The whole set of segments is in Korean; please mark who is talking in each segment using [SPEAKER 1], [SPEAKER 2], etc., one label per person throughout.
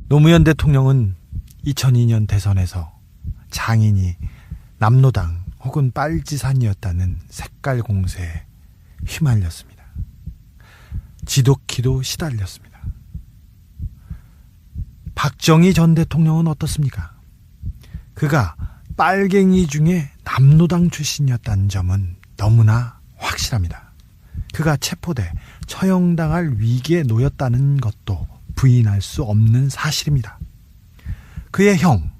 [SPEAKER 1] 노무현 대통령은 2002년 대선에서 장인이 남로당 혹은 빨치산이었다는 색깔 공세에 휘말렸습니다. 지독히도 시달렸습니다. 박정희 전 대통령은 어떻습니까? 그가 빨갱이 중에 남로당 출신이었다는 점은 너무나 확실합니다. 그가 체포돼 처형당할 위기에 놓였다는 것도 부인할 수 없는 사실입니다. 그의 형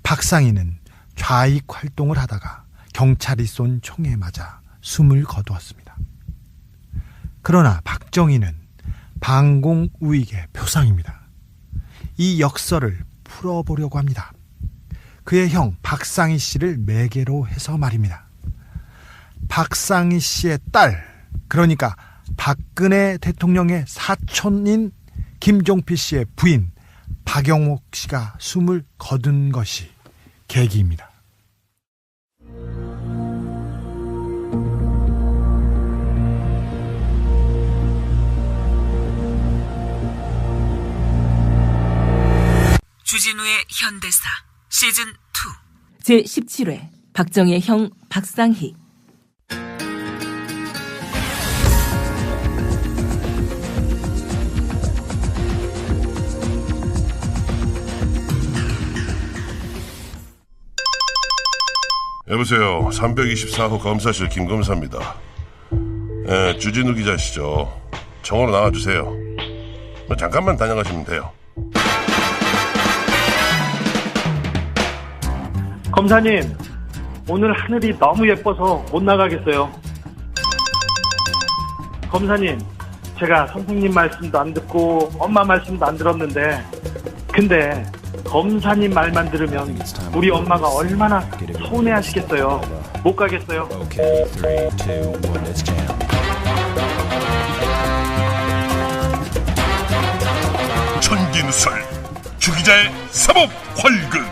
[SPEAKER 1] 박상희는 좌익 활동을 하다가 경찰이 쏜 총에 맞아 숨을 거두었습니다. 그러나 박정희는 반공우익의 표상입니다. 이 역설을 풀어보려고 합니다. 그의 형 박상희 씨를 매개로 해서 말입니다. 박상희 씨의 딸, 그러니까 박근혜 대통령의 사촌인 김종필 씨의 부인 박영옥 씨가 숨을 거둔 것이 계기입니다.
[SPEAKER 2] 주진우의 현대사 시즌
[SPEAKER 3] 2 제17회 박정희의 형 박상희.
[SPEAKER 4] 여보세요. 324호 검사실 김검사입니다. 주진우 기자시죠? 정으로 나와주세요. 잠깐만 다녀가시면 돼요.
[SPEAKER 5] 검사님, 오늘 하늘이 너무 예뻐서 못 나가겠어요. 검사님, 제가 선생님 말씀도 안 듣고 엄마 말씀도 안 들었는데, 근데 검사님 말만 들으면 우리 엄마가 얼마나 서운해하시겠어요. 못 가겠어요.
[SPEAKER 4] 천긴설 주기자의 사법 활극.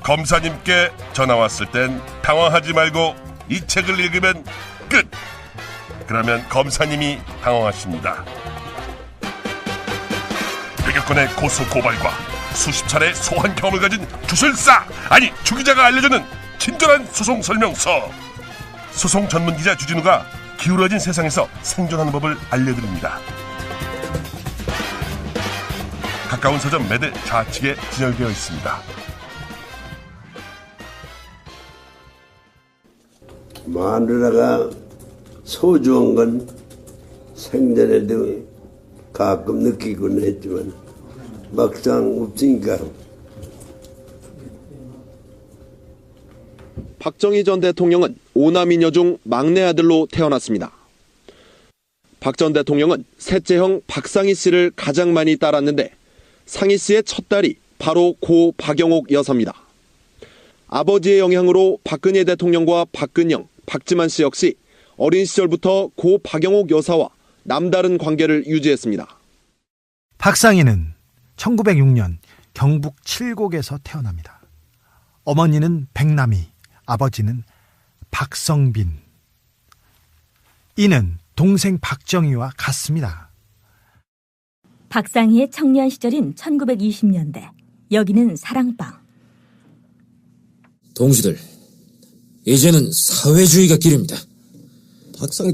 [SPEAKER 4] 검사님께 전화 왔을 땐 당황하지 말고 이 책을 읽으면 끝. 그러면 검사님이 당황하십니다. 100여 건의 고소 고발과 수십 차례 소환 경험을 가진 주술사, 아니 주기자가 알려주는 친절한 소송 설명서. 소송 전문 기자 주진우가 기울어진 세상에서 생존하는 법을 알려드립니다. 가까운 서점 매대 좌측에 진열되어 있습니다.
[SPEAKER 6] 마누라가 소중한 건 생전에도 가끔 느끼곤 했지만 막상 없으니까.
[SPEAKER 7] 박정희 전 대통령은 5남이녀 중 막내 아들로 태어났습니다. 박 전 대통령은 셋째 형 박상희 씨를 가장 많이 따랐는데 상희 씨의 첫 딸이 바로 고 박영옥 여사입니다. 아버지의 영향으로 박근혜 대통령과 박근영, 박지만 씨 역시 어린 시절부터 고 박영옥 여사와 남다른 관계를 유지했습니다.
[SPEAKER 1] 박상희는 1906년 경북 칠곡에서 태어납니다. 어머니는 백남희, 아버지는 박성빈. 이는 동생 박정희와 같습니다.
[SPEAKER 3] 박상희의 청년 시절인 1920년대, 여기는 사랑방.
[SPEAKER 8] 동지들, 이제는 사회주의가 길입니다.
[SPEAKER 9] 박상희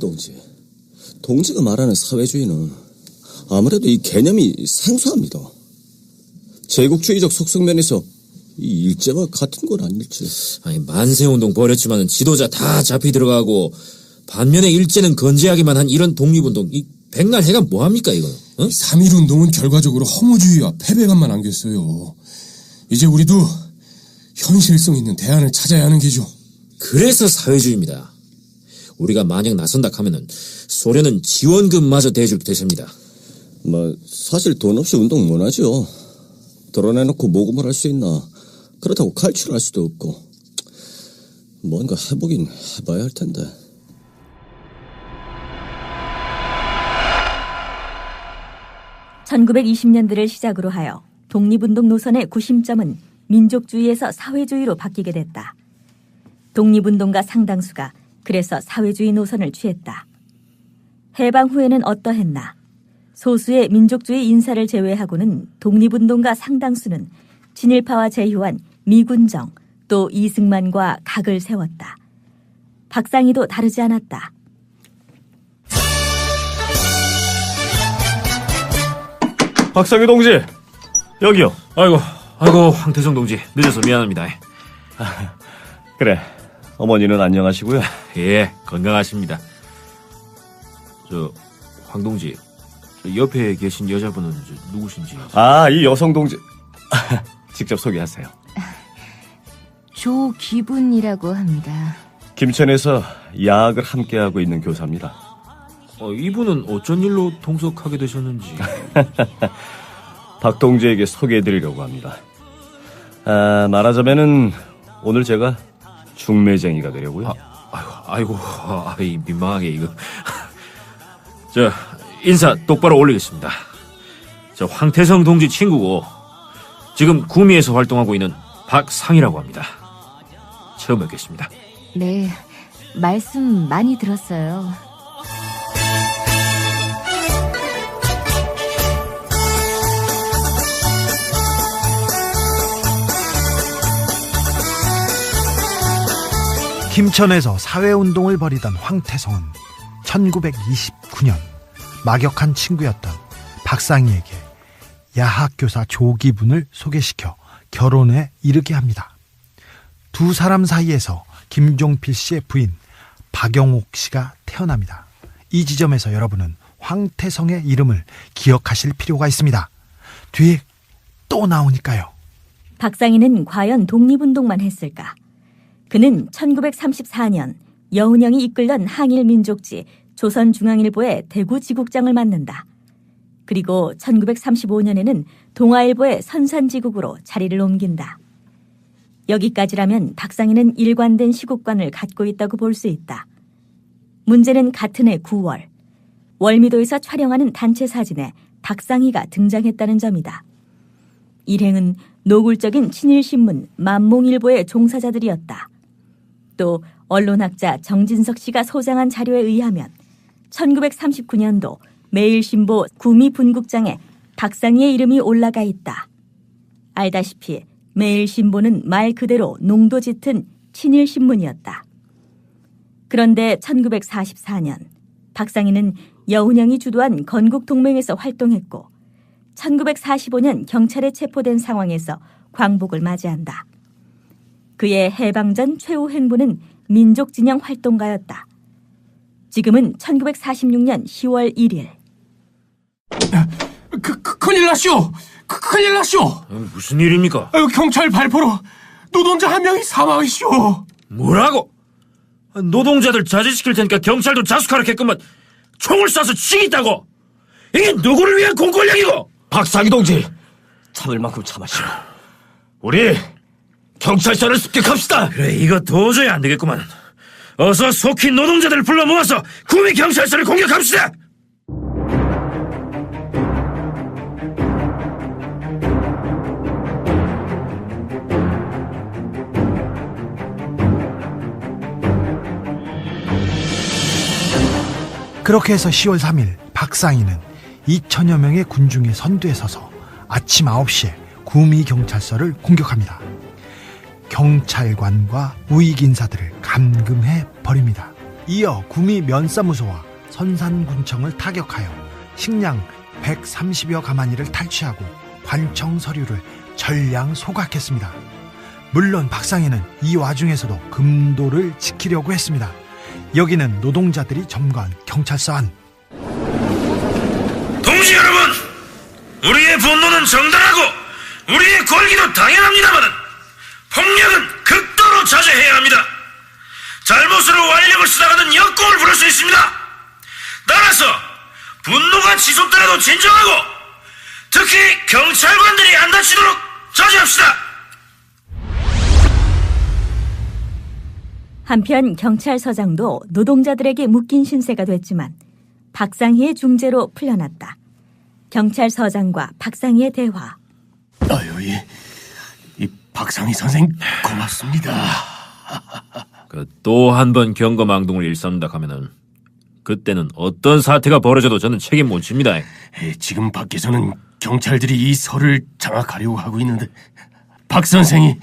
[SPEAKER 9] 동지가 말하는 사회주의는 아무래도 이 개념이 생소합니다. 제국주의적 속성면에서 이 일제와 같은 건 아닐지.
[SPEAKER 8] 아니, 만세운동 벌였지만 지도자 다 잡히 들어가고 반면에 일제는 건재하기만 한 이런 독립운동, 이 백날 해가 뭐합니까 이거? 어?
[SPEAKER 10] 3.1운동은 결과적으로 허무주의와 패배감만 안겼어요. 이제 우리도 현실성 있는 대안을 찾아야 하는 게죠.
[SPEAKER 8] 그래서 사회주의입니다. 우리가 만약 나선다 하면은 소련은 지원금마저 대줄 대세입니다.
[SPEAKER 9] 사실 돈 없이 운동 못 하죠. 드러내놓고 모금을 할 수 있나. 그렇다고 칼출할 수도 없고. 뭔가 해보긴 해봐야 할 텐데.
[SPEAKER 3] (1920년대를) 시작으로 하여 독립운동 노선의 구심점은 민족주의에서 사회주의로 바뀌게 됐다. 독립운동가 상당수가 그래서 사회주의 노선을 취했다. 해방 후에는 어떠했나? 소수의 민족주의 인사를 제외하고는 독립운동가 상당수는 친일파와 제휴한 미군정 또 이승만과 각을 세웠다. 박상희도 다르지 않았다.
[SPEAKER 11] 박상희 동지, 여기요.
[SPEAKER 8] 아이고, 황태성 동지, 늦어서 미안합니다.
[SPEAKER 11] 그래, 어머니는 안녕하시고요.
[SPEAKER 8] 예, 건강하십니다. 황 동지, 옆에 계신 여자분은 누구신지?
[SPEAKER 11] 이 여성 동지, 직접 소개하세요.
[SPEAKER 12] 조기분이라고 합니다.
[SPEAKER 11] 김천에서 야학을 함께하고 있는 교사입니다.
[SPEAKER 8] 이분은 어쩐 일로 동석하게 되셨는지.
[SPEAKER 11] 박 동지에게 소개해드리려고 합니다. 말하자면은 오늘 제가 중매쟁이가 되려고요.
[SPEAKER 8] 아이고, 민망하게 이거. 인사 똑바로 올리겠습니다. 황태성 동지 친구고 지금 구미에서 활동하고 있는 박상희라고 합니다. 처음 뵙겠습니다.
[SPEAKER 12] 네, 말씀 많이 들었어요.
[SPEAKER 1] 김천에서 사회운동을 벌이던 황태성은 1929년 막역한 친구였던 박상희에게 야학교사 조기분을 소개시켜 결혼에 이르게 합니다. 두 사람 사이에서 김종필 씨의 부인 박영옥 씨가 태어납니다. 이 지점에서 여러분은 황태성의 이름을 기억하실 필요가 있습니다. 뒤에 또 나오니까요.
[SPEAKER 3] 박상희는 과연 독립운동만 했을까? 그는 1934년 여운형이 이끌던 항일민족지 조선중앙일보의 대구지국장을 맡는다. 그리고 1935년에는 동아일보의 선산지국으로 자리를 옮긴다. 여기까지라면 박상희는 일관된 시국관을 갖고 있다고 볼 수 있다. 문제는 같은 해 9월 월미도에서 촬영하는 단체 사진에 박상희가 등장했다는 점이다. 일행은 노골적인 친일신문 만몽일보의 종사자들이었다. 또 언론학자 정진석 씨가 소장한 자료에 의하면 1939년도 매일신보 구미 분국장에 박상희의 이름이 올라가 있다. 알다시피 매일신보는 말 그대로 농도 짙은 친일신문이었다. 그런데 1944년 박상희는 여운형이 주도한 건국동맹에서 활동했고 1945년 경찰에 체포된 상황에서 광복을 맞이한다. 그의 해방전 최후 행보는 민족진영 활동가였다. 지금은 1946년 10월 1일.
[SPEAKER 10] 큰일 났쇼! 큰일 났쇼!
[SPEAKER 8] 무슨 일입니까?
[SPEAKER 10] 경찰 발포로 노동자 한 명이 사망했쇼!
[SPEAKER 8] 뭐라고? 노동자들 자제시킬 테니까 경찰도 자숙하라겠구만. 총을 쏴서 치겠다고! 이게 누구를 위한 공권력이고!
[SPEAKER 11] 박상희 동지, 참을 만큼 참으시오. 우리 경찰서를 습격합시다.
[SPEAKER 8] 그래, 이거 도저히 안 되겠구만. 어서 속히 노동자들을 불러 모아서 구미 경찰서를 공격합시다.
[SPEAKER 1] 그렇게 해서 10월 3일 박상희는 2천여 명의 군중의 선두에 서서 아침 9시에 구미 경찰서를 공격합니다. 경찰관과 우익인사들을 감금해 버립니다. 이어 구미 면사무소와 선산군청을 타격하여 식량 130여 가마니를 탈취하고 관청 서류를 전량 소각했습니다. 물론 박상희는 이 와중에서도 금도를 지키려고 했습니다. 여기는 노동자들이 점거한 경찰서 안.
[SPEAKER 8] 동지 여러분, 우리의 분노는 정당하고 우리의 권리도 당연합니다만 폭력은 극도로 자제해야 합니다. 잘못으로 완력을 쓰다가는 역공을 부를 수 있습니다. 따라서 분노가 지속되라도 진정하고 특히 경찰관들이 안 다치도록 자제합시다.
[SPEAKER 3] 한편 경찰서장도 노동자들에게 묶인 신세가 됐지만 박상희의 중재로 풀려났다. 경찰서장과 박상희의 대화.
[SPEAKER 10] 이 박상희 선생 고맙습니다.
[SPEAKER 8] 또 한 번 경거망동을 일삼다 하면은 그때는 어떤 사태가 벌어져도 저는 책임 못 집니다.
[SPEAKER 10] 지금 밖에서는 경찰들이 이 설을 장악하려고 하고 있는데 박 선생이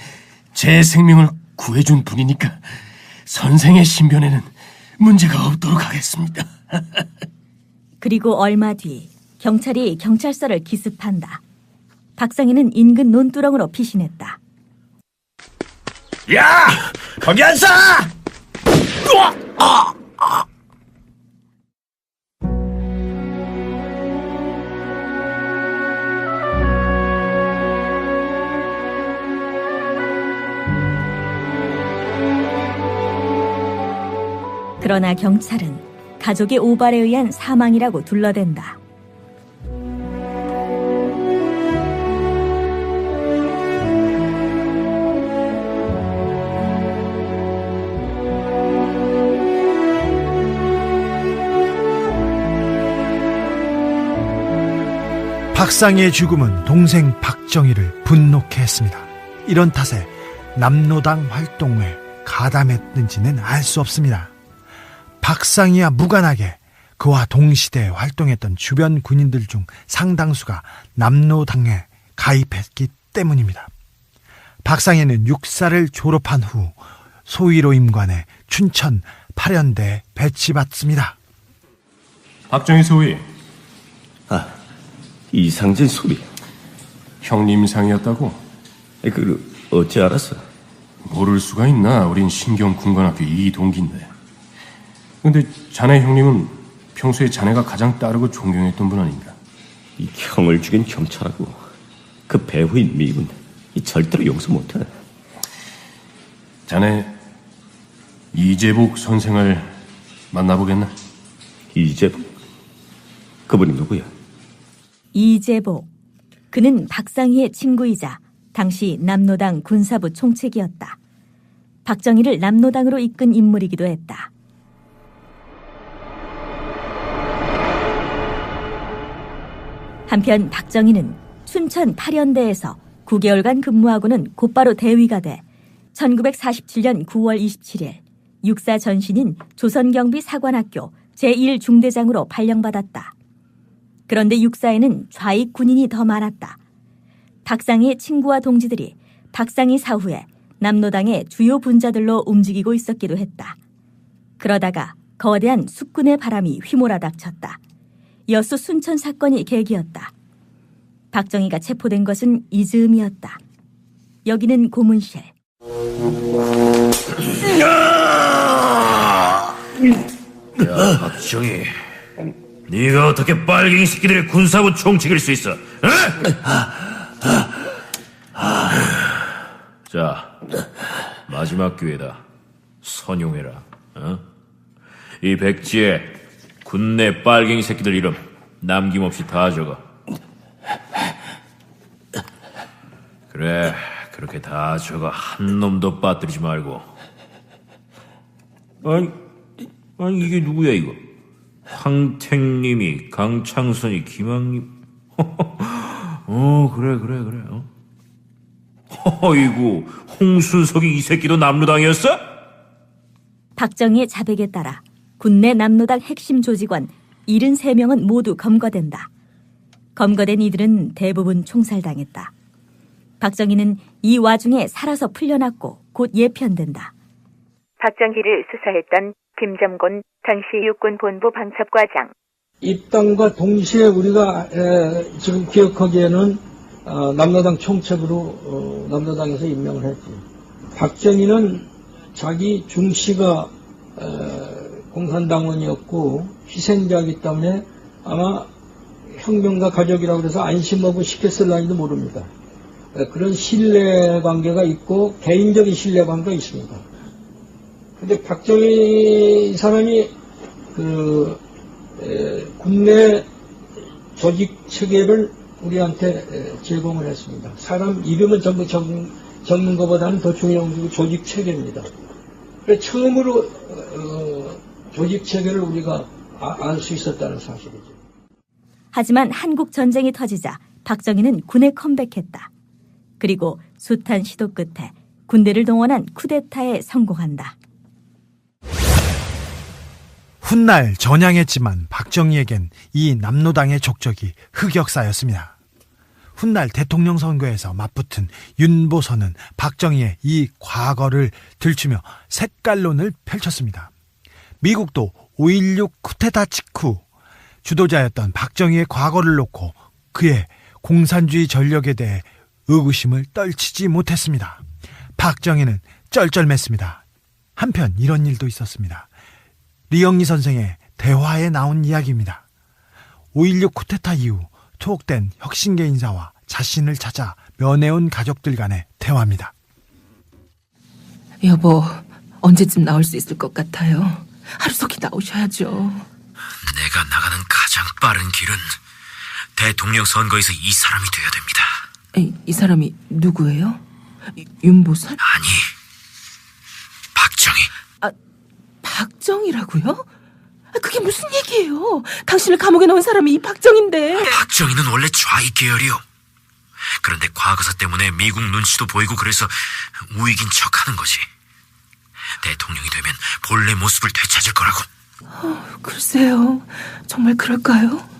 [SPEAKER 10] 제 생명을 구해준 분이니까 선생의 신변에는 문제가 없도록 하겠습니다.
[SPEAKER 3] 그리고 얼마 뒤 경찰이 경찰서를 기습한다. 박상희는 인근 논두렁으로 피신했다.
[SPEAKER 13] 야! 거기 안 서!
[SPEAKER 3] 그러나 경찰은 가족의 오발에 의한 사망이라고 둘러댄다.
[SPEAKER 1] 박상희의 죽음은 동생 박정희를 분노케 했습니다. 이런 탓에 남로당 활동에 가담했는지는 알 수 없습니다. 박상희와 무관하게 그와 동시대에 활동했던 주변 군인들 중 상당수가 남로당에 가입했기 때문입니다. 박상희는 육사를 졸업한 후 소위로 임관해 춘천 8연대에 배치받습니다.
[SPEAKER 10] 박정희 소위.
[SPEAKER 9] 이상진 소리.
[SPEAKER 10] 형님 상이었다고?
[SPEAKER 9] 어찌 알았어?
[SPEAKER 10] 모를 수가 있나? 우린 신경군관학교 이동기인데. 근데 자네 형님은 평소에 자네가 가장 따르고 존경했던 분 아닌가?
[SPEAKER 9] 이 형을 죽인 경찰하고 그 배후인 미군 절대로 용서 못해.
[SPEAKER 10] 자네 이재복 선생을 만나보겠나?
[SPEAKER 9] 이재복? 그분이 누구야?
[SPEAKER 3] 이재복. 그는 박상희의 친구이자 당시 남로당 군사부 총책이었다. 박정희를 남로당으로 이끈 인물이기도 했다. 한편 박정희는 춘천 8연대에서 9개월간 근무하고는 곧바로 대위가 돼 1947년 9월 27일 육사 전신인 조선경비 사관학교 제1중대장으로 발령받았다. 그런데 육사에는 좌익 군인이 더 많았다. 박상희의 친구와 동지들이 박상희 사후에 남로당의 주요 분자들로 움직이고 있었기도 했다. 그러다가 거대한 숙군의 바람이 휘몰아 닥쳤다. 여수 순천 사건이 계기였다. 박정희가 체포된 것은 이즈음이었다. 여기는 고문실.
[SPEAKER 8] 야, 박정희. 네가 어떻게 빨갱이 새끼들의 군사부 총책일 수 있어? 자, 마지막 기회다. 선용해라. 이 백지에 군내 빨갱이 새끼들 이름 남김없이 다 적어. 그래, 그렇게 다 적어. 한 놈도 빠뜨리지 말고. 아니 이게 누구야 이거? 황택님이, 강창선이, 김학님. 그래. 어이구, 홍순석이 이 새끼도 남로당이었어?
[SPEAKER 3] 박정희의 자백에 따라 군내 남로당 핵심 조직원 73명은 모두 검거된다. 검거된 이들은 대부분 총살당했다. 박정희는 이 와중에 살아서 풀려났고 곧 예편된다.
[SPEAKER 14] 박정희를 수사했던 김점곤 당시 육군본부 방첩과장.
[SPEAKER 15] 입당과 동시에 우리가 지금 기억하기에는 남로당 총책으로 남로당에서 임명을 했지. 박정희는 자기 중씨가 공산당원이었고 희생자이기 때문에 아마 혁명가 가족이라고 해서 안심하고 시켰을지도 모릅니다. 그런 신뢰관계가 있고 개인적인 신뢰관계가 있습니다. 근데 박정희 사람이 군내 조직 체계를 우리한테 제공을 했습니다. 사람 이름을 전부 적는 것보다는 더 중요한 게 조직 체계입니다. 그래서 처음으로 조직 체계를 우리가 알 수 있었다는 사실이죠.
[SPEAKER 3] 하지만 한국 전쟁이 터지자 박정희는 군에 컴백했다. 그리고 숱한 시도 끝에 군대를 동원한 쿠데타에 성공한다.
[SPEAKER 1] 훗날 전향했지만 박정희에겐 이 남로당의 족적이 흑역사였습니다. 훗날 대통령 선거에서 맞붙은 윤보선은 박정희의 이 과거를 들추며 색깔론을 펼쳤습니다. 미국도 5.16 쿠데타 직후 주도자였던 박정희의 과거를 놓고 그의 공산주의 전력에 대해 의구심을 떨치지 못했습니다. 박정희는 쩔쩔맸습니다. 한편 이런 일도 있었습니다. 리영리 선생의 대화에 나온 이야기입니다. 5.16 쿠데타 이후 투옥된 혁신계 인사와 자신을 찾아 면회온 가족들 간의 대화입니다.
[SPEAKER 13] 여보, 언제쯤 나올 수 있을 것 같아요? 하루속히 나오셔야죠.
[SPEAKER 16] 내가 나가는 가장 빠른 길은 대통령 선거에서 이 사람이 돼야 됩니다.
[SPEAKER 13] 이 사람이 누구예요? 윤보선?
[SPEAKER 16] 아니, 박정희.
[SPEAKER 13] 박정희라고요? 그게 무슨 얘기예요? 당신을 감옥에 넣은 사람이 이 박정희인데.
[SPEAKER 16] 박정희는 원래 좌익 계열이요. 그런데 과거사 때문에 미국 눈치도 보이고 그래서 우익인 척하는 거지. 대통령이 되면 본래 모습을 되찾을 거라고.
[SPEAKER 13] 글쎄요, 정말 그럴까요?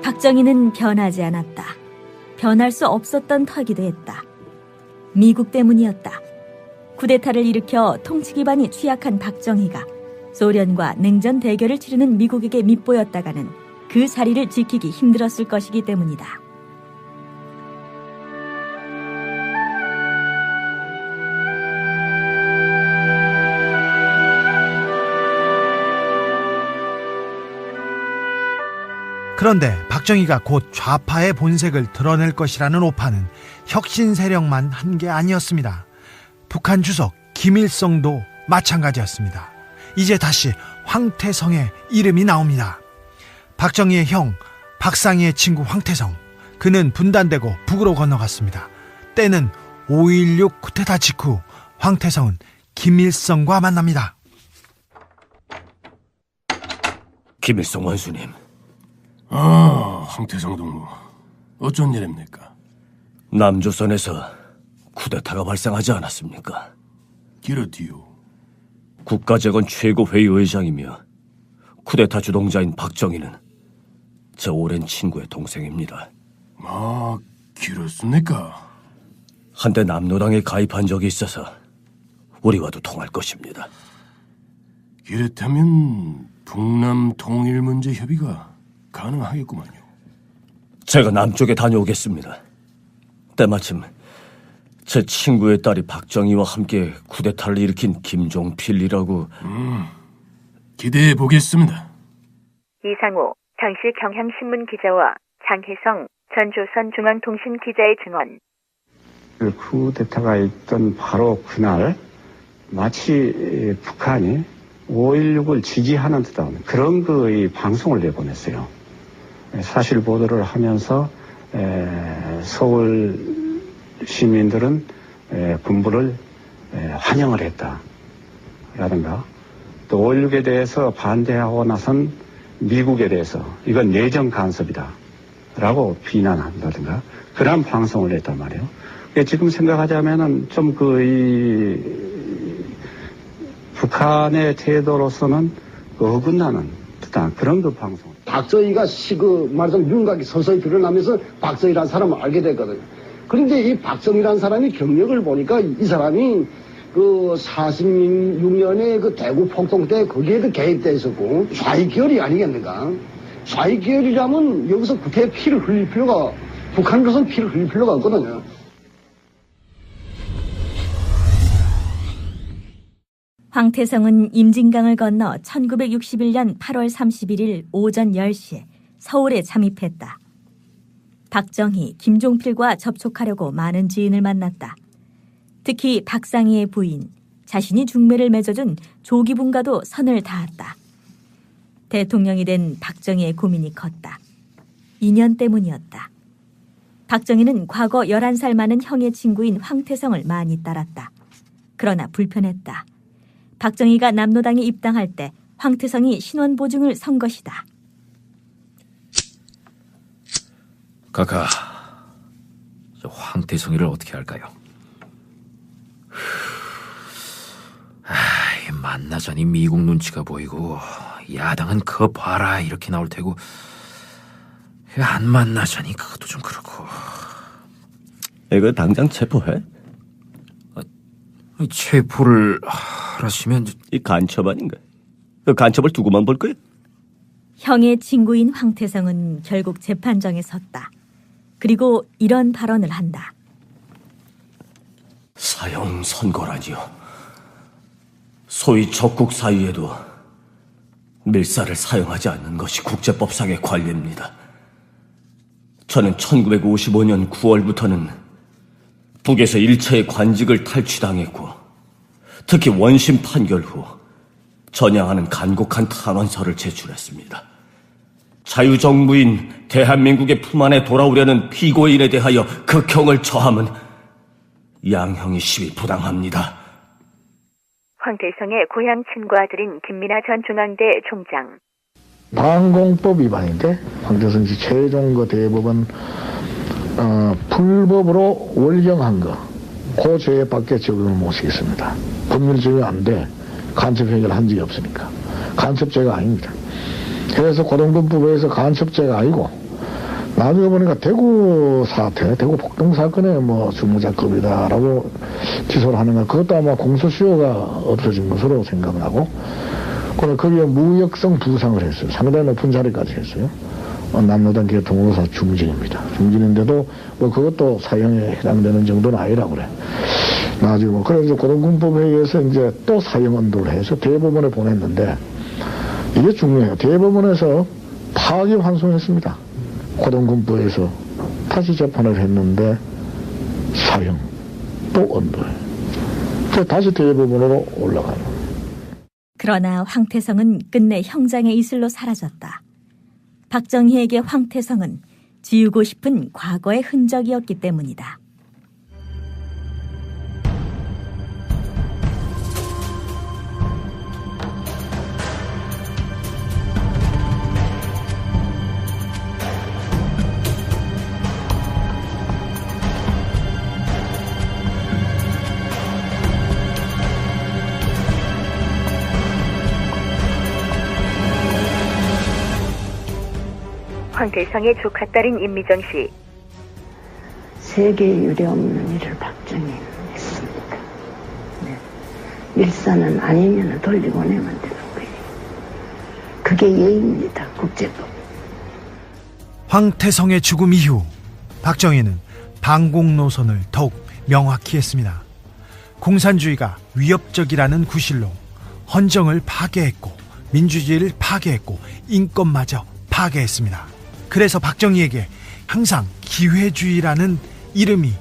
[SPEAKER 3] 박정희는 변하지 않았다. 변할 수 없었던 터이기도 했다. 미국 때문이었다. 쿠데타를 일으켜 통치 기반이 취약한 박정희가 소련과 냉전 대결을 치르는 미국에게 밑보였다가는 그 자리를 지키기 힘들었을 것이기 때문이다.
[SPEAKER 1] 그런데 박정희가 곧 좌파의 본색을 드러낼 것이라는 오파는 혁신 세력만 한 게 아니었습니다. 북한 주석 김일성도 마찬가지였습니다. 이제 다시 황태성의 이름이 나옵니다. 박정희의 형, 박상희의 친구 황태성. 그는 분단되고 북으로 건너갔습니다. 때는 5.16 쿠데타 직후 황태성은 김일성과 만납니다.
[SPEAKER 10] 김일성 원수님. 황태성 동무. 어쩐 일입니까?
[SPEAKER 11] 남조선에서 쿠데타가 발생하지 않았습니까?
[SPEAKER 10] 그렇디요.
[SPEAKER 11] 국가재건 최고회의 의장이며 쿠데타 주동자인 박정희는 제 오랜 친구의 동생입니다.
[SPEAKER 10] 그렇습니까?
[SPEAKER 11] 한때 남로당에 가입한 적이 있어서 우리와도 통할 것입니다.
[SPEAKER 10] 그렇다면 북남 통일 문제 협의가 가능하겠구만요.
[SPEAKER 11] 제가 남쪽에 다녀오겠습니다. 때마침 제 친구의 딸이 박정희와 함께 쿠데타를 일으킨 김종필이라고.
[SPEAKER 10] 기대해 보겠습니다.
[SPEAKER 14] 이상호 당시 경향신문 기자와 장혜성 전 조선중앙통신 기자의 증언.
[SPEAKER 17] 그 쿠데타가 있던 바로 그날 마치 북한이 5.16을 지지하는 듯한 그런 그 방송을 내보냈어요. 사실 보도를 하면서 서울 시민들은 군부를 환영을 했다라든가, 또 5.16에 대해서 반대하고 나선 미국에 대해서 이건 내정 간섭이다라고 비난한다든가 그런 방송을 냈단 말이에요. 지금 생각하자면은 좀 북한의 태도로서는 어긋나는 듯한 그런 그 방송.
[SPEAKER 18] 박정희가 말하자면 윤곽이 서서히 드러나면서 박정희라는 사람을 알게 됐거든요. 그런데 이 박정희라는 사람이 경력을 보니까 이 사람이 그 46년에 그 대구 폭동 때 거기에도 개입돼 있었고 좌익 계열이 아니겠는가? 좌익 계열이라면 여기서 국회에 피를 흘릴 필요가, 북한으로서는 피를 흘릴 필요가 없거든요.
[SPEAKER 3] 황태성은 임진강을 건너 1961년 8월 31일 오전 10시에 서울에 잠입했다. 박정희, 김종필과 접촉하려고 많은 지인을 만났다. 특히 박상희의 부인, 자신이 중매를 맺어준 조기붕과도 선을 다했다. 대통령이 된 박정희의 고민이 컸다. 인연 때문이었다. 박정희는 과거 11살 많은 형의 친구인 황태성을 많이 따랐다. 그러나 불편했다. 박정희가 남로당에 입당할 때 황태성이 신원보증을 선 것이다.
[SPEAKER 11] 카카,
[SPEAKER 16] 황태성이를 어떻게 할까요? 만나자니 미국 눈치가 보이고 야당은 그거 봐라 이렇게 나올 테고 안 만나자니 그것도 좀 그렇고.
[SPEAKER 9] 이거 당장 체포해?
[SPEAKER 16] 체포를 하라시면
[SPEAKER 9] 이 간첩 아닌가? 그 간첩을 두고만 볼 거야?
[SPEAKER 3] 형의 친구인 황태성은 결국 재판정에 섰다. 그리고 이런 발언을 한다.
[SPEAKER 11] 사형 선고라지요. 소위 적국 사이에도 밀사를 사용하지 않는 것이 국제법상의 관례입니다. 저는 1955년 9월부터는 북에서 일체의 관직을 탈취당했고 특히 원심 판결 후 전향하는 간곡한 탄원서를 제출했습니다. 자유정부인 대한민국의 품 안에 돌아오려는 피고인에 대하여 극형을 처함은 양형이 시위 부당합니다.
[SPEAKER 14] 황태성의 고향 친구 아들인 김민하 전 중앙대 총장.
[SPEAKER 19] 방공법 위반인데 황태성 씨 최종 그 대법원 불법으로 월경한 거, 그 죄밖에 적용을 못 시켰습니다. 법률적이 안 돼. 간첩행위를 한 적이 없으니까. 간첩죄가 아닙니다. 그래서 고등법부에서 간첩죄가 아니고 나중에 보니까 대구 사태, 대구 폭동 사건에 뭐 주무자급이다라고 기소를 하는 거, 그것도 아마 공소시효가 없어진 것으로 생각을 하고, 그리고 거기에 무역성 부상을 했어요. 상당히 높은 자리까지 했어요. 남로당 교통공사 중진입니다. 중진인데도 뭐 그것도 사형에 해당되는 정도는 아니라고 그래. 나중에 뭐 그래서 고등군법회의에서 이제 또 사형 언도를 해서 대법원에 보냈는데, 이게 중요해요. 대법원에서 파기 환송했습니다. 고등군법에서 다시 재판을 했는데 사형 또 언도해. 그래서 다시 대법원으로 올라가요.
[SPEAKER 3] 그러나 황태성은 끝내 형장의 이슬로 사라졌다. 박정희에게 황태성은 지우고 싶은 과거의 흔적이었기 때문이다.
[SPEAKER 14] 황태성의 조카딸인 임미정 씨.
[SPEAKER 20] 세계에 유례없는 일을 박정희는 했습니다. 네. 일사는 아니면 돌리고 내면 되는 거예요. 그게 예의입니다. 국제법.
[SPEAKER 1] 황태성의 죽음 이후 박정희는 반공 노선을 더욱 명확히 했습니다. 공산주의가 위협적이라는 구실로 헌정을 파괴했고 민주주의를 파괴했고 인권마저 파괴했습니다. 그래서 박정희에게 항상 기회주의라는 이름이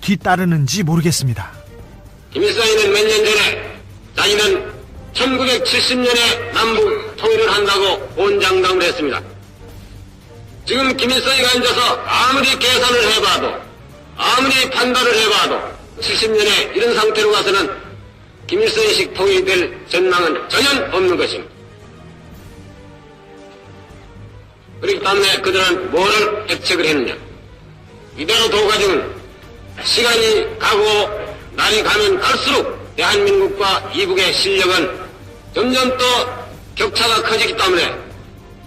[SPEAKER 1] 뒤따르는지 모르겠습니다.
[SPEAKER 21] 김일성이는 몇 년 전에 자기는 1970년에 남북 통일을 한다고 온장담을 했습니다. 지금 김일성이가 앉아서 아무리 계산을 해봐도 아무리 판단을 해봐도 70년에 이런 상태로 가서는 김일성식 통일이 될 전망은 전혀 없는 것입니다. 그렇기 때문에 그들은 뭐를 액책을 했느냐. 이대로 도가지고는 시간이 가고 날이 가면 갈수록 대한민국과 이북의 실력은 점점 또 격차가 커지기 때문에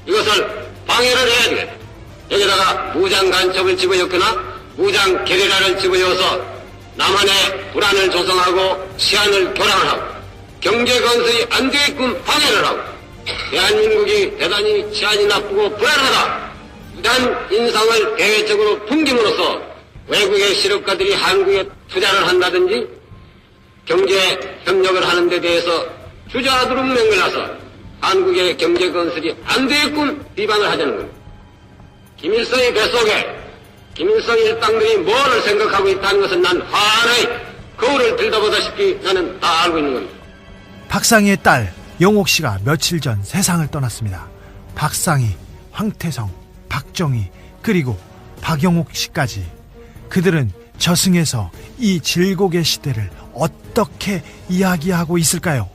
[SPEAKER 21] 이것을 방해를 해야 되겠다. 여기다가 무장 간첩을 집어넣거나 무장 게리라를 집어넣어서 남한의 불안을 조성하고 시한을 교란을 하고 경제 건설이 안 되게끔 방해를 하고 대한민국이 대단히 치안이 나쁘고 불안하다. 이러한 인상을 대외적으로 풍김으로써 외국의 실업가들이 한국에 투자를 한다든지 경제 협력을 하는 데 대해서 주저하도록 맹글라서 한국의 경제 건설이 안 되게끔 비방을 하자는 겁니다. 김일성의 뱃속에 김일성 일당들이 뭐를 생각하고 있다는 것은 난 환히 거울을 들여다보다시피 나는 다 알고 있는 겁니다.
[SPEAKER 1] 박상희의 딸 영옥 씨가 며칠 전 세상을 떠났습니다. 박상희, 황태성, 박정희, 그리고 박영옥 씨까지 그들은 저승에서 이 질곡의 시대를 어떻게 이야기하고 있을까요?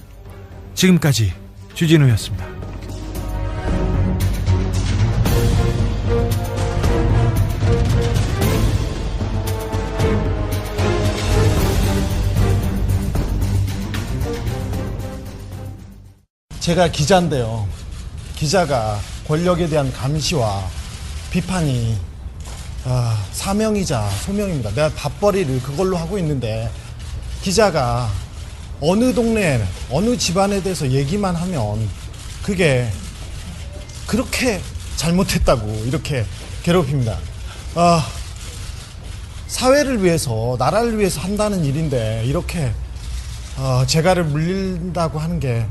[SPEAKER 1] 지금까지 주진우였습니다. 제가 기자인데요. 기자가 권력에 대한 감시와 비판이 사명이자 소명입니다. 내가 밥벌이를 그걸로 하고 있는데 기자가 어느 동네, 어느 집안에 대해서 얘기만 하면 그게 그렇게 잘못했다고 이렇게 괴롭힙니다. 사회를 위해서, 나라를 위해서 한다는 일인데 이렇게 재갈을 물린다고 하는 게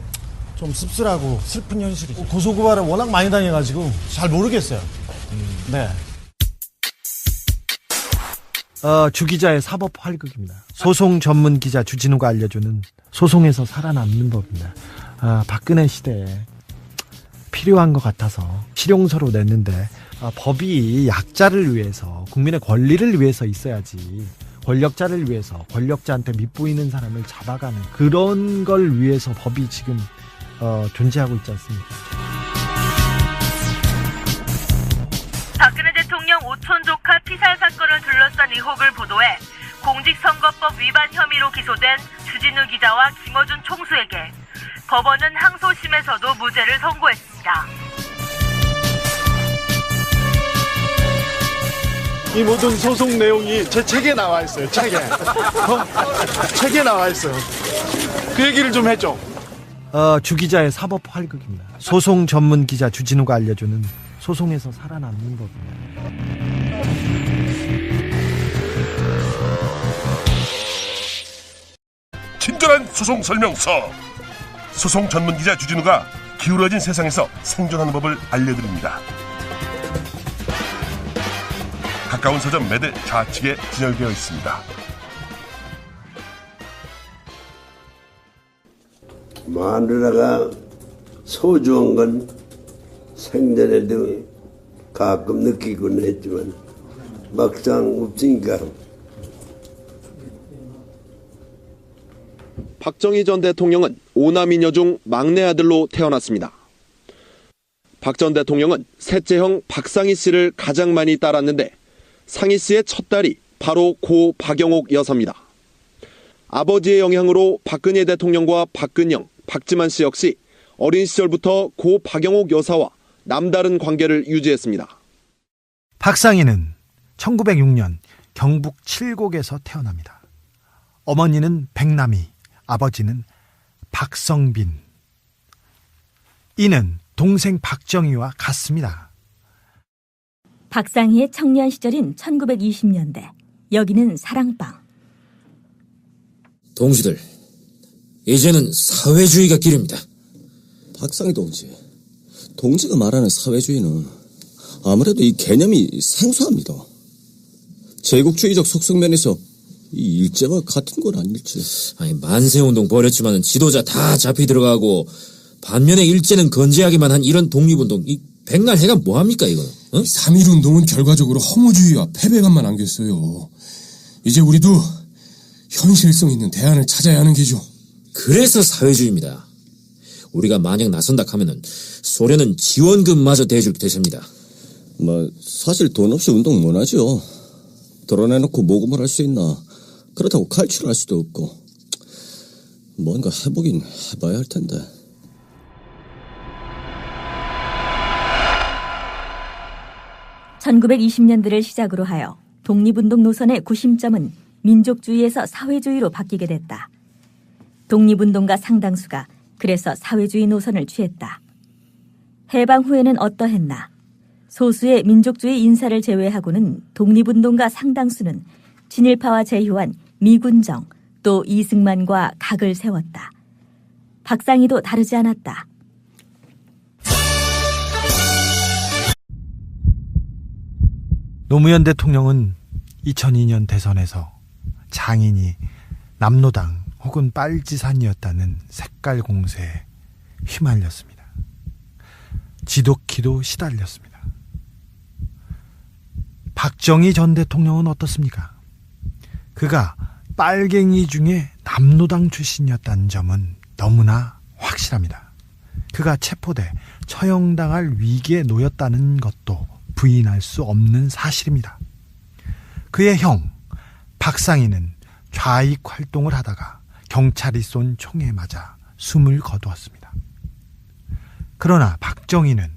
[SPEAKER 1] 좀 씁쓸하고 슬픈 현실이죠. 고소고발을 워낙 많이 당해가지고 잘 모르겠어요. 네. 주 기자의 사법 활극입니다. 소송 전문 기자 주진우가 알려주는 소송에서 살아남는 법입니다. 박근혜 시대에 필요한 것 같아서 실용서로 냈는데 법이 약자를 위해서, 국민의 권리를 위해서 있어야지 권력자를 위해서, 권력자한테 밑보이는 사람을 잡아가는 그런 걸 위해서 법이 지금 존재하고 있지 않습니까?
[SPEAKER 2] 박근혜 대통령 오촌 조카 피살 사건을 둘러싼 의혹을 보도해 공직선거법 위반 혐의로 기소된 주진우 기자와 김어준 총수에게 법원은 항소심에서도 무죄를 선고했습니다.
[SPEAKER 1] 이 모든 소송 내용이 제 책에 나와 있어요. 책에 나와 있어요. 그 얘기를 좀 해줘. 주 기자의 사법 활극입니다. 소송 전문 기자 주진우가 알려주는 소송에서 살아남는 법입니다.
[SPEAKER 4] 친절한 소송 설명서. 소송 전문 기자 주진우가 기울어진 세상에서 생존하는 법을 알려드립니다. 가까운 서점 매대 좌측에 진열되어 있습니다.
[SPEAKER 6] 마누라가 소중한 건 생전에도 가끔 느끼곤 했지만 막상 없으니까.
[SPEAKER 7] 박정희 전 대통령은 5남이녀 중 막내 아들로 태어났습니다. 박 전 대통령은 셋째 형 박상희 씨를 가장 많이 따랐는데 상희 씨의 첫 딸이 바로 고 박영옥 여사입니다. 아버지의 영향으로 박근혜 대통령과 박근영, 박지만 씨 역시 어린 시절부터 고 박영옥 여사와 남다른 관계를 유지했습니다.
[SPEAKER 1] 박상희는 1906년 경북 칠곡에서 태어납니다. 어머니는 백남희, 아버지는 박성빈. 이는 동생 박정희와 같습니다.
[SPEAKER 3] 박상희의 청년 시절인 1920년대, 여기는 사랑방.
[SPEAKER 8] 동지들, 이제는 사회주의가 길입니다.
[SPEAKER 9] 박상희 동지가 말하는 사회주의는 아무래도 이 개념이 생소합니다. 제국주의적 속성면에서 이 일제와 같은 건 아닐지.
[SPEAKER 8] 아니, 만세운동 벌였지만 지도자 다 잡히 들어가고 반면에 일제는 건재하기만 한 이런 독립운동, 이 백날 해가 뭐합니까 이거?
[SPEAKER 10] 3.1운동은 결과적으로 허무주의와 패배감만 안겼어요. 이제 우리도 현실성 있는 대안을 찾아야 하는 게죠.
[SPEAKER 8] 그래서 사회주의입니다. 우리가 만약 나선다 하면은 소련은 지원금마저 대줄 대세입니다.
[SPEAKER 9] 사실 돈 없이 운동 못 하죠. 드러내놓고 모금을 할 수 있나. 그렇다고 칼출할 수도 없고. 뭔가 해보긴 해봐야 할 텐데.
[SPEAKER 3] (1920년대를) 시작으로 하여 독립운동 노선의 구심점은 민족주의에서 사회주의로 바뀌게 됐다. 독립운동가 상당수가 그래서 사회주의 노선을 취했다. 해방 후에는 어떠했나? 소수의 민족주의 인사를 제외하고는 독립운동가 상당수는 친일파와 제휴한 미군정 또 이승만과 각을 세웠다. 박상희도 다르지 않았다.
[SPEAKER 1] 노무현 대통령은 2002년 대선에서 장인이 남로당 혹은 빨지산이었다는 색깔 공세에 휘말렸습니다. 지독히도 시달렸습니다. 박정희 전 대통령은 어떻습니까? 그가 빨갱이 중에 남로당 출신이었다는 점은 너무나 확실합니다. 그가 체포돼 처형당할 위기에 놓였다는 것도 부인할 수 없는 사실입니다. 그의 형 박상희는 좌익 활동을 하다가 경찰이 쏜 총에 맞아 숨을 거두었습니다. 그러나 박정희는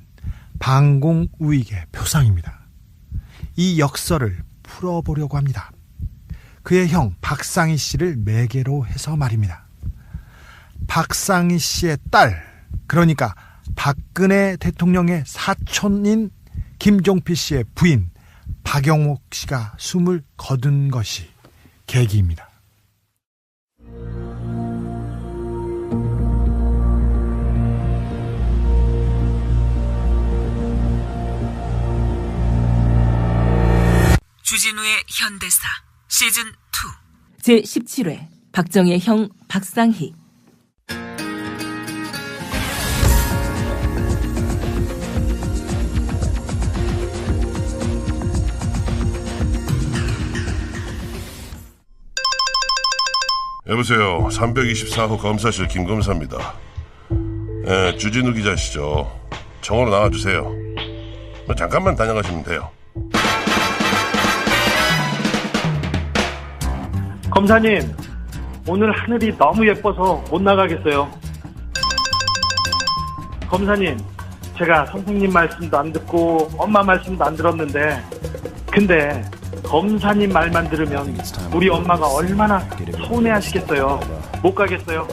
[SPEAKER 1] 방공우익의 표상입니다. 이 역설을 풀어보려고 합니다. 그의 형 박상희 씨를 매개로 해서 말입니다. 박상희 씨의 딸, 그러니까 박근혜 대통령의 사촌인 김종필 씨의 부인 박영옥 씨가 숨을 거둔 것이 계기입니다.
[SPEAKER 5] 주진우의 현대사 시즌
[SPEAKER 13] 제2 17회 박정희의 형 박상희.
[SPEAKER 4] 여보세요. 324호 검사실 김검사입니다. 주진우 기자시죠? 정으로 나와주세요. 잠깐만 다녀가시면 돼요.
[SPEAKER 22] 검사님, 오늘 하늘이 너무 예뻐서 못 나가겠어요. 검사님, 제가 선생님 말씀도 안 듣고 엄마 말씀도 안 들었는데, 근데 검사님 말만 들으면 우리 엄마가 얼마나 서운해하시겠어요. 못 가겠어요.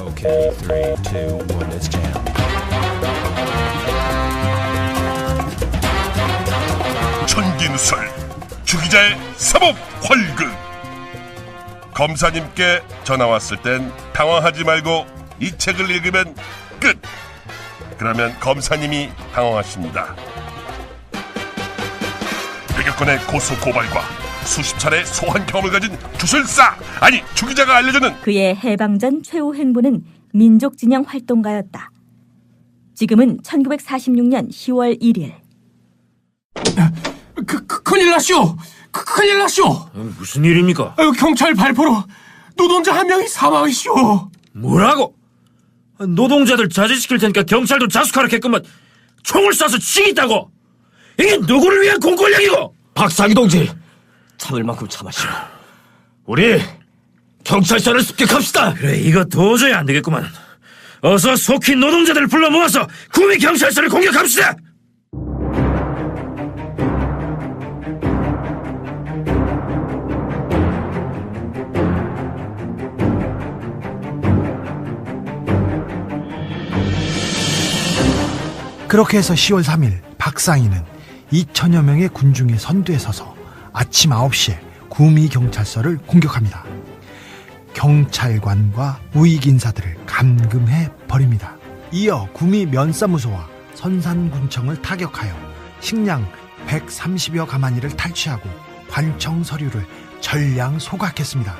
[SPEAKER 4] 천긴설 주기자의 사법 활극. 검사님께 전화 왔을 땐 당황하지 말고 이 책을 읽으면 끝. 그러면 검사님이 당황하십니다. 100여 건의 고소 고발과 수십 차례 소환 경험을 가진 주술사, 아니 주기자가 알려주는
[SPEAKER 3] 그의 해방전 최후 행보는 민족진영 활동가였다. 지금은 1946년 10월 1일.
[SPEAKER 10] 큰일 났쇼! 큰일 났쇼!
[SPEAKER 8] 무슨 일입니까?
[SPEAKER 10] 경찰 발포로 노동자 한 명이 사망했쇼!
[SPEAKER 8] 뭐라고? 노동자들 자제시킬 테니까 경찰도 자숙하라겠구만. 총을 쏴서 치겠다고! 이게 누구를 위한 공권력이고!
[SPEAKER 11] 박상희 동지, 참을 만큼 참으시오. 우리 경찰서를 습격합시다.
[SPEAKER 8] 그래, 이거 도저히 안 되겠구만. 어서 속히 노동자들을 불러 모아서 구미 경찰서를 공격합시다.
[SPEAKER 1] 그렇게 해서 10월 3일 박상희는 2천여 명의 군중의 선두에 서서 아침 9시에 구미 경찰서를 공격합니다. 경찰관과 우익 인사들을 감금해 버립니다. 이어 구미 면사무소와 선산군청을 타격하여 식량 130여 가마니를 탈취하고 관청 서류를 전량 소각했습니다.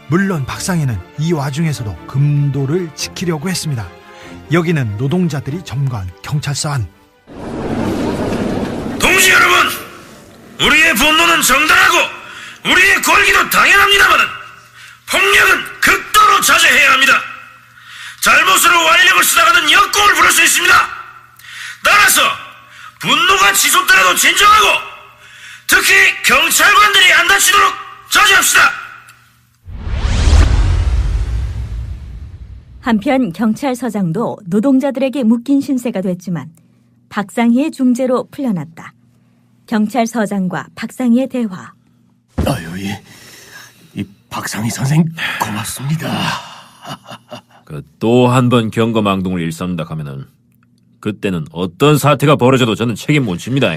[SPEAKER 1] 물론 박상희는 이 와중에서도 금도를 지키려고 했습니다. 여기는 노동자들이 점거한 경찰서 안.
[SPEAKER 8] 동지 여러분, 우리의 분노는 정당하고 우리의 권리도 당연합니다만 폭력은 극도로 자제해야 합니다. 잘못으로 완력을 쓰다가는 역공을 부를 수 있습니다. 따라서 분노가 지속되어도 진정하고 특히 경찰관들이 안 다치도록 자제합시다.
[SPEAKER 3] 한편 경찰서장도 노동자들에게 묶인 신세가 됐지만 박상희의 중재로 풀려났다. 경찰서장과 박상희의 대화.
[SPEAKER 10] 아유, 이 박상희 선생 고맙습니다.
[SPEAKER 8] 또 한 번 경거망동을 일삼다 하면은 그때는 어떤 사태가 벌어져도 저는 책임 못 집니다.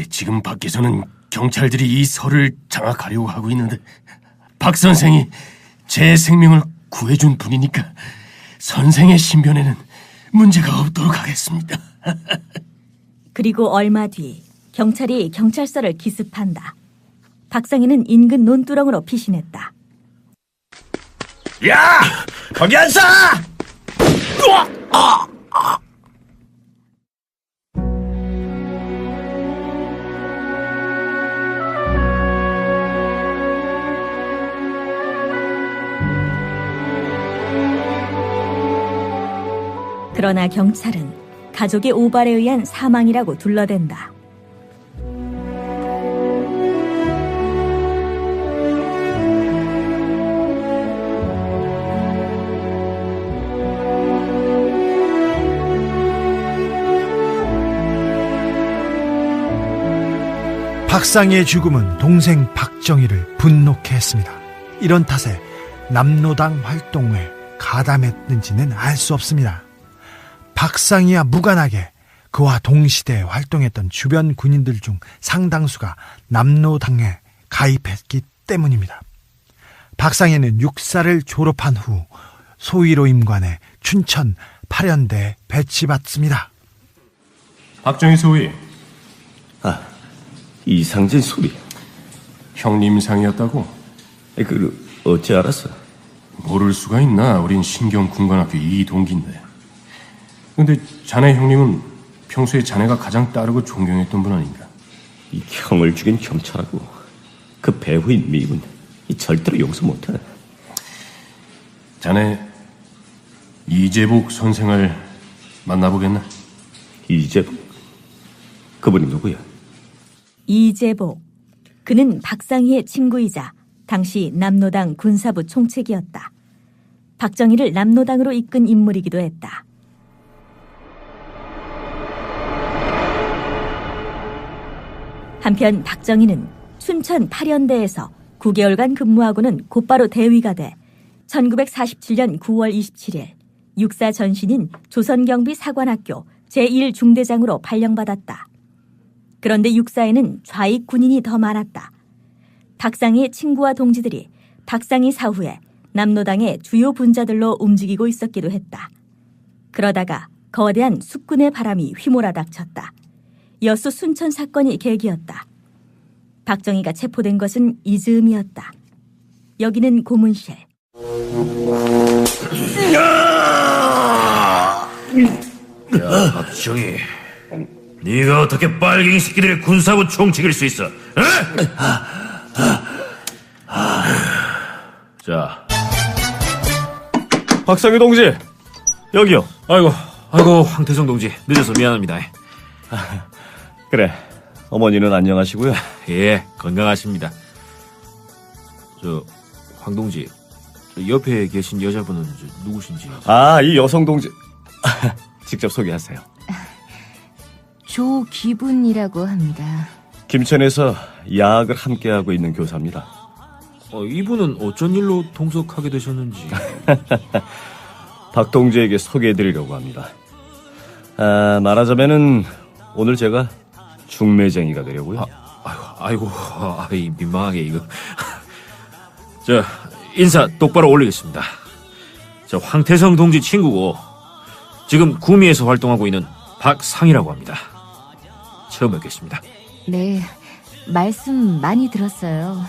[SPEAKER 10] 지금 밖에서는 경찰들이 이 설을 장악하려고 하고 있는데 박 선생이 제 생명을 구해준 분이니까 선생의 신변에는 문제가 없도록 하겠습니다.
[SPEAKER 3] 그리고 얼마 뒤 경찰이 경찰서를 기습한다. 박상희는 인근 논두렁으로 피신했다.
[SPEAKER 8] 야! 거기 안 쏴!
[SPEAKER 3] 그러나 경찰은 가족의 오발에 의한 사망이라고 둘러댄다.
[SPEAKER 1] 박상희의 죽음은 동생 박정희를 분노케 했습니다. 이런 탓에 남노당 활동에 가담했는지는 알 수 없습니다. 박상희와 무관하게 그와 동시대에 활동했던 주변 군인들 중 상당수가 남노당에 가입했기 때문입니다. 박상희는 육사를 졸업한 후 소위로 임관해 춘천 8연대에 배치받습니다.
[SPEAKER 10] 박정희 소위.
[SPEAKER 11] 이상진 소위.
[SPEAKER 10] 형님 상이었다고?
[SPEAKER 11] 어찌 알았어?
[SPEAKER 10] 모를 수가 있나? 우린 신경군관학교 이동기인데. 근데 자네 형님은 평소에 자네가 가장 따르고 존경했던 분 아닌가?
[SPEAKER 11] 이 형을 죽인 경찰하고 그 배후인 미군 절대로 용서 못해.
[SPEAKER 10] 자네 이재복 선생을 만나보겠나?
[SPEAKER 11] 이재복? 그분이 누구야?
[SPEAKER 3] 이재복. 그는 박상희의 친구이자 당시 남노당 군사부 총책이었다. 박정희를 남노당으로 이끈 인물이기도 했다. 한편 박정희는 춘천 8연대에서 9개월간 근무하고는 곧바로 대위가 돼 1947년 9월 27일 육사 전신인 조선경비 사관학교 제1중대장으로 발령받았다. 그런데 육사에는 좌익 군인이 더 많았다. 박상희의 친구와 동지들이 박상희 사후에 남노당의 주요 분자들로 움직이고 있었기도 했다. 그러다가 거대한 숙군의 바람이 휘몰아 닥쳤다. 여수 순천 사건이 계기였다. 박정희가 체포된 것은 이즈음이었다. 여기는 고문실.
[SPEAKER 16] 야, 박정희, 네가 어떻게 빨갱이 새끼들의 군사부 총책일 수 있어? 자,
[SPEAKER 11] 박상희 동지, 여기요.
[SPEAKER 16] 아이고, 황태성 동지, 늦어서 미안합니다.
[SPEAKER 11] 그래, 어머니는 안녕하시고요.
[SPEAKER 16] 예, 건강하십니다. 황 동지, 옆에 계신 여자분은 누구신지?
[SPEAKER 11] 이 여성 동지, 직접 소개하세요.
[SPEAKER 12] 조기분이라고 합니다.
[SPEAKER 11] 김천에서 야학을 함께하고 있는 교사입니다.
[SPEAKER 16] 이분은 어쩐 일로 동석하게 되셨는지.
[SPEAKER 11] 박 동지에게 소개해드리려고 합니다. 말하자면은 오늘 제가 중매쟁이가 되려고요.
[SPEAKER 16] 아이고, 민망하게 이거. 인사 똑바로 올리겠습니다. 황태성 동지 친구고 지금 구미에서 활동하고 있는 박상희라고 합니다. 처음 뵙겠습니다.
[SPEAKER 12] 네, 말씀 많이 들었어요.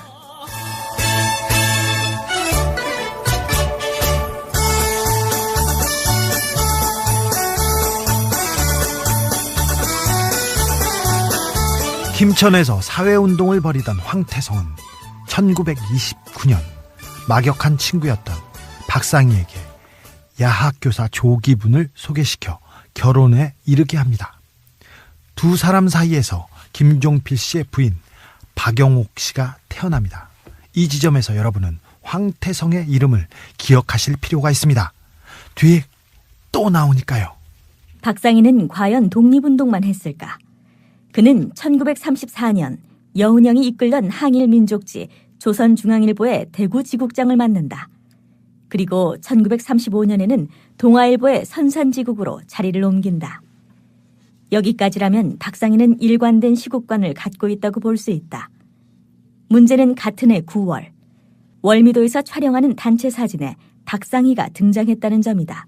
[SPEAKER 1] 김천에서 사회운동을 벌이던 황태성은 1929년 막역한 친구였던 박상희에게 야학교사 조기분을 소개시켜 결혼에 이르게 합니다. 두 사람 사이에서 김종필 씨의 부인 박영옥 씨가 태어납니다. 이 지점에서 여러분은 황태성의 이름을 기억하실 필요가 있습니다. 뒤에 또 나오니까요.
[SPEAKER 3] 박상희는 과연 독립운동만 했을까? 그는 1934년 여운형이 이끌던 항일민족지 조선중앙일보의 대구지국장을 맡는다. 그리고 1935년에는 동아일보의 선산지국으로 자리를 옮긴다. 여기까지라면 박상희는 일관된 시국관을 갖고 있다고 볼 수 있다. 문제는 같은 해 9월 월미도에서 촬영하는 단체 사진에 박상희가 등장했다는 점이다.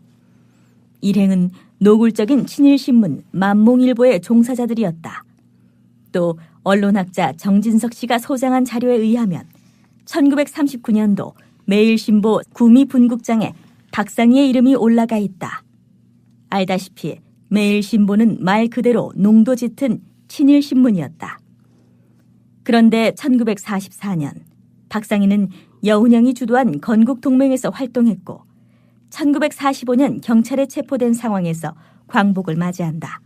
[SPEAKER 3] 일행은 노골적인 친일신문 만몽일보의 종사자들이었다. 또 언론학자 정진석 씨가 소장한 자료에 의하면 1939년도 매일신보 구미 분국장에 박상희의 이름이 올라가 있다. 알다시피 매일신보는 말 그대로 농도 짙은 친일신문이었다. 그런데 1944년 박상희는 여운형이 주도한 건국동맹에서 활동했고 1945년 경찰에 체포된 상황에서 광복을 맞이한다.